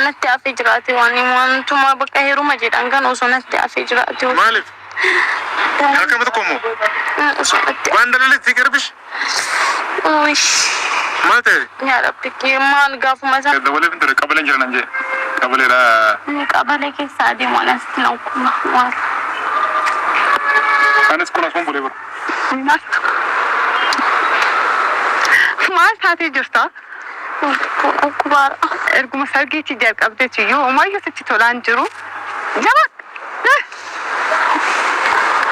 natti afee jiraate wantuma bakka heeruma jedhan kan osoo natti afee jiraate. Maaliif? Akkam tokko immoo waan dalaletti garbish. Maal ta'e? Yaa Rabbi maal gaafuma isaa. Dabalee fi qabaleen jiran anje qabaleedha. Qabalee keessaa deemu anatti lakkuma maal. Anis kun asuma bulee bara. Maal taatee jirta? Kubaara. Erguma sargiitti jalqabdeetu iyyuu uumayyuu sitti tolaan jiru. Jabaa!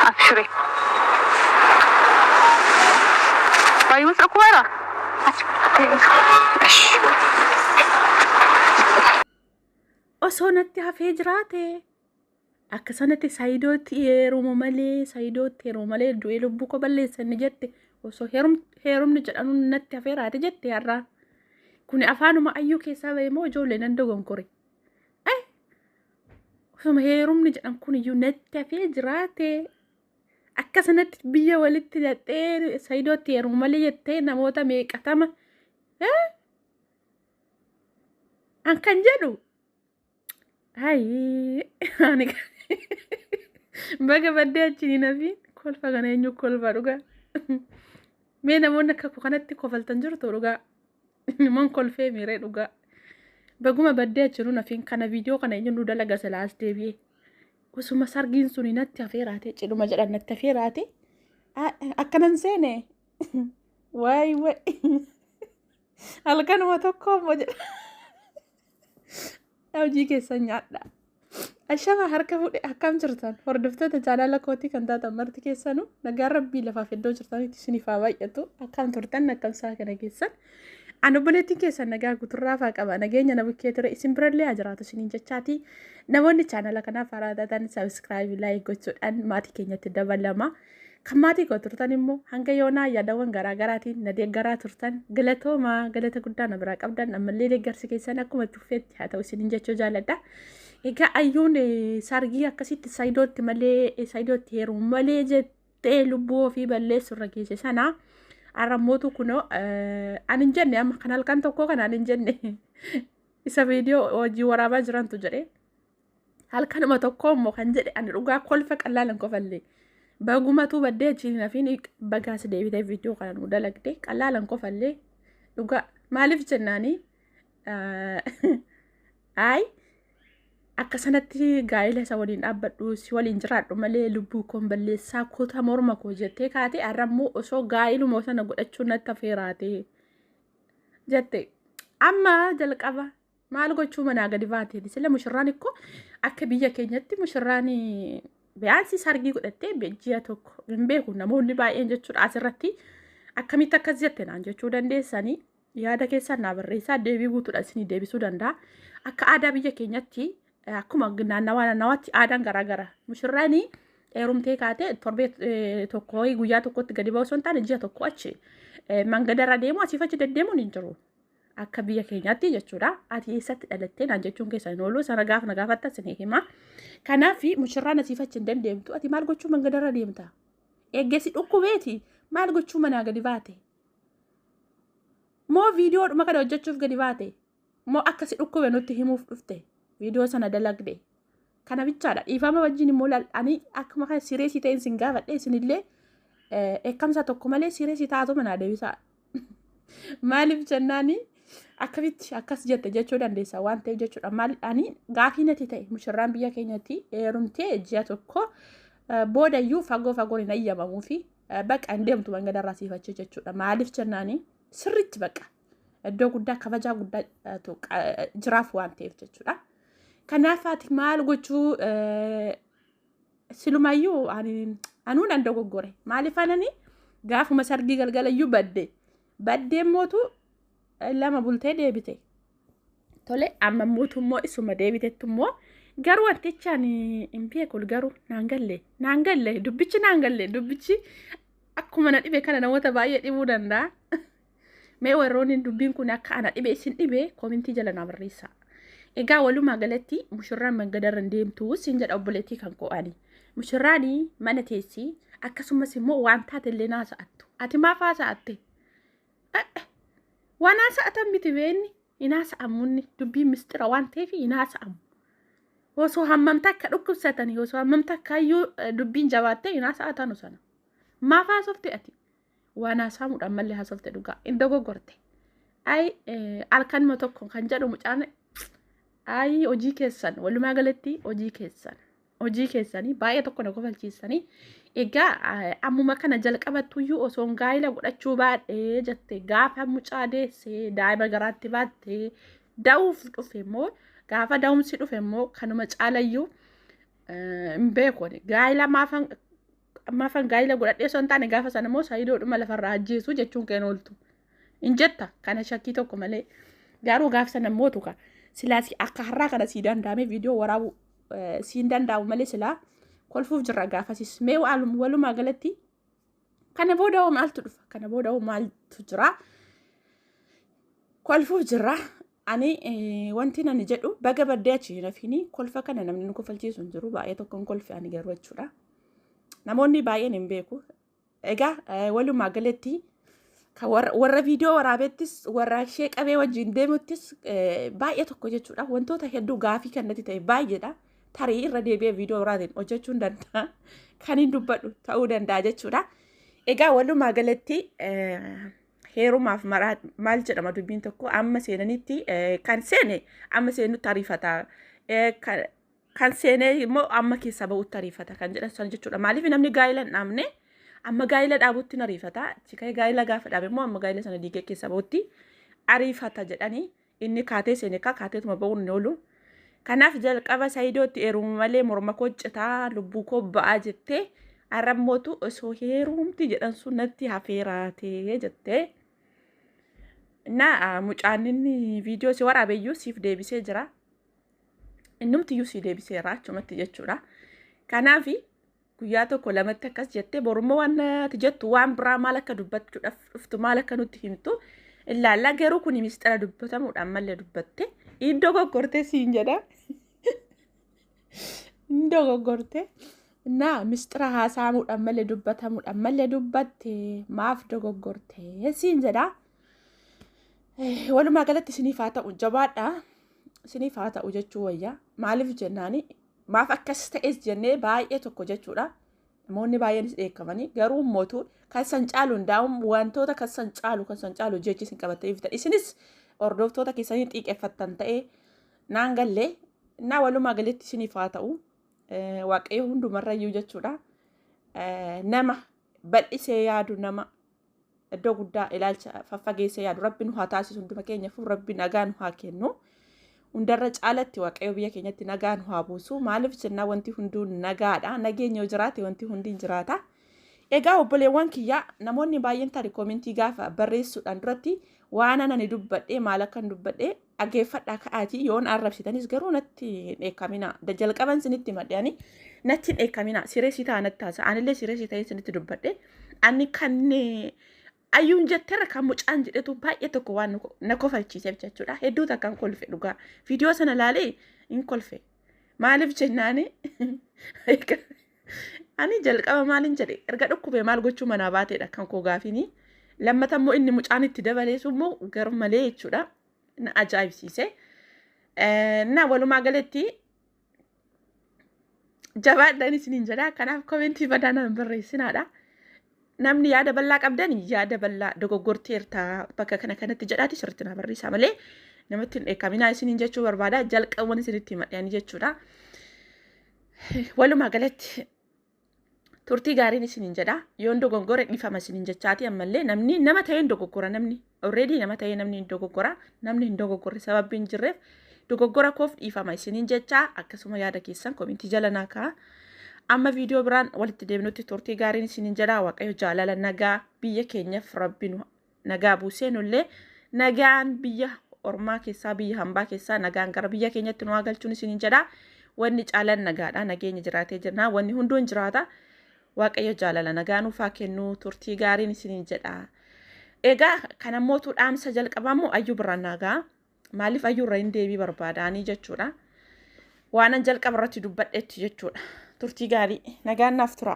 Abshiree. Baay'uus kubaara? Osoo natti hafee jiraate akka sanatti saayidootti heeruma malee du'ee lubbuu koo balleessanni jette osoo heerumni jedhanu natti hafee raate jette har'aa. Kuni afaanuma ayyuu keessaa ba'e moo ijoollee nan dogonkore? Osuma heerumni jedhan kun iyyuu natti hafee jiraate akka sanatti biyya walitti hidhattee saayidootti heeruma malee jettee namoota meeqatama an kan jedhu ani baga baddee achiin nafiin kolfa kana eenyu kolfa dhugaa mee namoonni akka kanatti kofaltan jirtu dhugaa man kolfee miiree dhugaa baguma baddee achiin nafiin kana viidiyoo kana eenyu nu dalaga salaas deebi'ee osuma sargiin suni natti hafeeraate cidhuma jedhan natti hafeeraate akkanan seene waay halkanuma tokko immoo jedha hojii keessan nyaadha. Ashama harka fuudhee akkam jirtan hordoftoota jaalala kootii kan taatan marti keessanuu nagaan rabbii lafaaf iddoo jirtanitti isiniif haa baay'atu akkam turtan akkamsaa kana keessan ani obboleettiin keessan nagaa guuturraa faa qaba nageenya na bukkee ture isin birallee haa jiraatu isiniin jechaati namoonni chaanala kanaaf haaraa taatan sabiskiraayib laayik gochuudhaan maatii keenyatti dabalama. Kan maatii koo turtan immoo hanga yoonaa yaadawwan garaagaraatiin na deeggaraa turtan galatoomaa galata guddaa na biraa qabdan ammallee deeggarsi keessan akkuma tuffeetti haa ta'u isiniin jechuu jaalladha. Egaa ayyuun sargii akkasitti saayidootti malee saayidootti heerumu malee jettee lubbuu ofii balleessu irra geesse sana arrammootu kunoo ani hin jenne amma kan halkan tokko kan ani hin jenne isa viidiyoo hojii waraabaa jirantu jedhe halkanuma tokko immoo kan jedhe ani dhugaa kolfa qallaalan kofallee. Bagumatu baddee achiin nafiin bagaas deebitee viidiyoo kana nu dalagde qallaalan kofallee dhugaa maaliif jennaani akka sanatti gaa'ela isa waliin dhaabbadhu si waliin jiraadhu malee lubbuu koon balleessaa kutaa morma koo jettee kaate arrammoo osoo gaa'eluma sana godhachuu natti hafeeraate jette amma jalqaba maal gochuu manaa gadi baatee sila mushirraan ikkoo akka biyya keenyatti mushirraan Beansi sargii godhattee bejjiya tokko hin beeku namoonni baay'een jechuudha asirratti akkamitti akkas jette naan jechuu dandeessanii yaada keessan naa barreessaa deebii guutuudhaan isinii deebisuu danda'a. Akka aadaa biyya keenyatti akkuma naannawaatti aadaan garaagara mushirraanii heerumtee kaatee torbee tokko guyyaa tokkotti gadi ba'u osoo hin taane ji'a tokko achi mangadarra deemu asiif achi deddeemuun hin jiru. Akka biyya keenyatti jechuudha ati eessatti dhalattee naan jechuun keessan hin oolu sana gaaf na gaafatta isin hima. Kanaaf mushirraan asiif achi hin dandeemtu ati maal gochuu mangadarra deemta eeggeessi dhukkubeeti maal gochuu manaa gadi baate moo viidiyoo dhuma kana hojjechuuf gadi baate moo akkasi dhukkube nutti himuuf dhufte viidiyoo sana dalagde kana bichaadha dhiifama wajjin immoo ani akkuma kana sireesii ta'een sin gaafadhe isinillee eekkamsa tokko malee sireesii taatu manaa deebisaa maaliif jennaani akkamitti akkas jette jechuu dandeessa waan ta'eef jechuudha maal ani gaafii natti ta'e mushirraan biyya keenyatti heerumtee ji'a tokko boodayyuu fagoo hin ayyamamuu fi baqa hin deemtu mangadarraa siifachi jechuudha maaliif jennaani sirriitti baqa iddoo guddaa kabajaa guddaa jiraaf waan ta'eef jechuudha. Kanaaf ati maal gochuu silumayyuu anuun an dogoggore maaliif anani gaafuma sargii galgalayyuu baddee mootu lama bultee deebite tole amma mootummoo isuma deebitetti immoo garuu wantichaan hin beekul garuu naan galle dubbichi akkuma na dhibe kana namoota baay'ee dhibuu danda'a. Mee warroonni dubbiin kun akka ana dhibe isin dhibe koomintii jala naa barreessaa. Egaa walumaa galatti mushirraan mangadarra hin deemtu siin jedha obboleettii kan qo'ani. Mushirraanii mana teessii akkasumas immoo waan taate illee naa sa'attu. Ati maaf haa sa'atte? Waan haa sa'atan miti beenni hinaasamunni dubbii mistira waan ta'eef hinaasamu. Osoo hammamta akka dhukkubsatanii osoo hammamta akka iyyuu dubbiin jabaattee hinaasaatanu sana. Maaf haasofte ati? Waan haasamuudhaan mallee haasofte dhugaa hin dogoggorte. Halkanuma tokko kan jedhu mucaan hojii keessan walumaa galatti hojii keessanii baay'ee tokko na kofalchiisanii egaa ammuma kana jalqabattuyyuu osoo gaa'ila godhachuu baadhee jette gaafa mucaa deessee daa'ima garaatti baattee da'uuf dhufe immoo gaafa da'umsi dhufe immoo kanuma caalayyuu hin beekone gaa'ila maafan gaa'ila godhadhee osoo hin taane gaafa sana immoo saayidoodhuma lafarraa ajjeesu jechuun keen ooltu hin jetta kana shakkii tokko malee garuu gaafa sana mootu ka silaasi akka har'aa kana sii danda'ame viidiyoo waraabu siin danda'amu malee silaa kolfuuf jirra gaafasis mee walumaa galatti kana booda maaltu dhufa kana booda maaltu jira kolfuuf jirra ani wanti nani jedhu baga baddee achi nafini kolfa kana namni nu kofalchiisu hin jiru baay'ee tokkoon kolfi ani garuu jechuudha namoonni baay'een hin beeku egaa walumaa galatti warra viidiyoo waraabettis warra ishee qabee wajjin deemuttis baay'ee tokko jechuudha wantoota hedduu gaafii kannatti ta'e baay'eedha tarii irra deebi'ee viidiyoo waraatiin hojjechuun danda'a kan hin dubbadhu ta'uu danda'a jechuudha egaa walumaa galatti heerumaaf maal jedhama dubbiin tokko amma seenanitti kan seene amma seenutti ariifata kan seene immoo amma keessa ba'utti ariifata kan jedhan san jechuudha maaliif namni gaa'ila hin dhaabne amma gaa'ila dhaabutti ariifata chikee gaa'ila gaafa dhaabe immoo amma gaa'ila sana diigee keessa ba'utti ariifata jedhanii inni kaatee seene kaateetuma ba'uun hin oolu kanaaf jalqaba saayidootti heeruma malee morma koo citaa lubbuu koo ba'aa jettee arrammootu osoo heerumti jedhan sun natti hafeeraatee jettee na mucaaninni viidiyoo si waraabeyyuu siif deebisee jira innumtiyyuu si deebiseera achumatti jechuudha kanaaf guyyaa tokko lamatti akkas jettee boruma waan ati jettu waan biraa maal akka dubbachuudhaaf dhuftu maal akka nutti himtu ilaalla garuu kun mistira dubbatamuudhaan mallee dubbatte iddoo goggortee siin jedha iddoo goggortee na mistira haasamuudhaan mallee dubbatamuudhaan mallee dubbatte maaf dogoggortee siin jedha walumaa galatti isiniif haa ta'u jabaadha isiniif haa ta'u jechuu wayyaa maaliif jennaani maaf akkas ta'es jennee baay'ee tokko jechuudha namoonni baay'eenis dheekkamanii garuu mootu kan san caalu hundaa'uun wantoota kan san caalu jechi isin qabatteef ta'e isinis hordoftoota keessanii xiiqeffattan ta'ee naan gallee naa walumaa galatti isiniif haa ta'u waaqayyo hundumarrayyuu jechuudha nama bal'isee yaadu nama iddoo guddaa ilaalcha faffageessee yaadu rabbi nu haa taasisu hunduma keenyaaf rabbi nagaa nu haa kennu hundarra caalatti waaqayyo biyya keenyatti nagaa nu haa buusu maaliif jennaa wanti hunduu nagaadha nageenya yoo jiraate wanti hundi hin jiraata egaa obboleewwan kiyyaa namoonni baay'een tarii koomentii gaafa barreessuudhaan duratti waan ani dubbadhee maal akkan dubbadhee dhageeffadhaa ka'aatii yoon arrabsitanis garuu natti hin dheekkamina jalqaban sinitti maddeanii natti hin dheekkamina sireesii ta'a natti taasa anillee sireesii ta'ee sinitti dubbadhee ani kan ayyuun jetteerra kan mucaan jedhetu baay'ee tokko waan na kofalchiiseef jechuudha hedduu takkaan kolfe dhugaa viidiyoo sana laalee hin kolfe maaliif jennaani ani jalqaba maalin jedhe erga dhukkubee maal gochuu manaa baateedha kan koo gaafini lammata immoo inni mucaan itti dabaleessu immoo gar malee jechuudha na ajaa'ibsiise na walumaa galatti jabaadhaan isiniin jedha kanaaf koomentii badaa nama barreessinaadha namni yaada bal'aa qabdan yaada bal'aa dogoggorteerta bakka kanatti jedhaati sirriitti na barreessaa malee namatti hin dheekkaminaa isiniin jechuu barbaada jalqabwan isinitti madhanii jechuudha walumaa galatti turtii gaariin isiniin jedha yoon dogoggore dhiifama isiniin jechaati ammallee namni nama ta'ee hin dogoggora namni already nama ta'ee namni hin dogoggora namni hin dogoggorre sababbi hin jirreef dogoggora koof dhiifama isiniin jechaa akkasuma yaada keessan koomentii jala naa ka'a amma viidiyoo biraan walitti deebinutti turtii gaariin isiniin jedha waaqayyo jaalala nagaa biyya keenyaaf rabbi nu nagaa buusee nullee nagaan biyya ormaa keessaa biyya hambaa keessaa nagaan gara biyya keenyatti nu galchuun isiniin jedha wanni caalan nagaadha nageenya jiraatee jirna wanni hunduu hin jiraata waaqayyo jaalala nagaa nuuf haa kennu turtii gaariin isiniin jedha egaa kana mootuu dhaamsa jalqabamu ayyuu biraan nagaa maaliif ayyuu irra hin deebii barbaadaanii jechuudha waanan jalqaba irratti dubbadheetti jechuudha turtii gaarii nagaan naaf tura